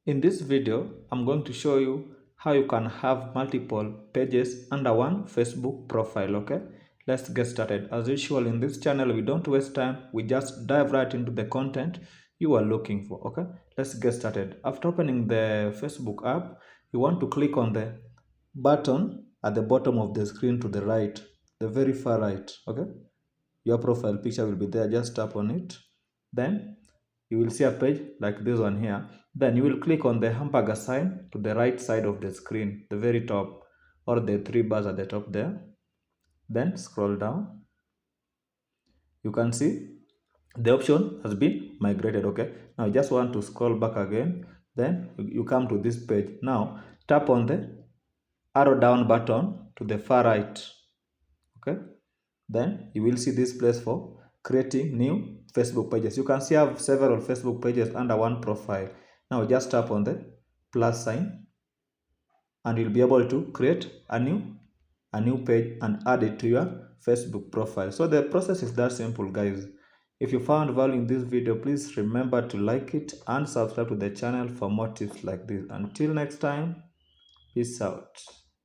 In this video, I'm going to show you how you can have multiple pages under one Facebook profile, okay? Let's get started. As usual in this channel, we don't waste time. We just dive right into the content you are looking for, okay? Let's get started. After opening the Facebook app, you want to click on the button at the bottom of the screen to the right, the very far right, okay? Your profile picture will be there. Just tap on it. Then you will see a page like this one here. Then you will click on the hamburger sign to the right side of the screen, the very top, or the three bars at the top there. Then scroll down. You can see the option has been migrated. Okay, now you just want to scroll back again. Then you come to this page. Now tap on the arrow down button to the far right. Okay, then you will see this place for creating new Facebook pages. You can see I have several Facebook pages under one profile. Now just tap on the plus sign and you'll be able to create a new page and add it to your Facebook profile. So the process is that simple, guys. If you found value in this video, please remember to like it and subscribe to the channel for more tips like this. Until next time, peace out.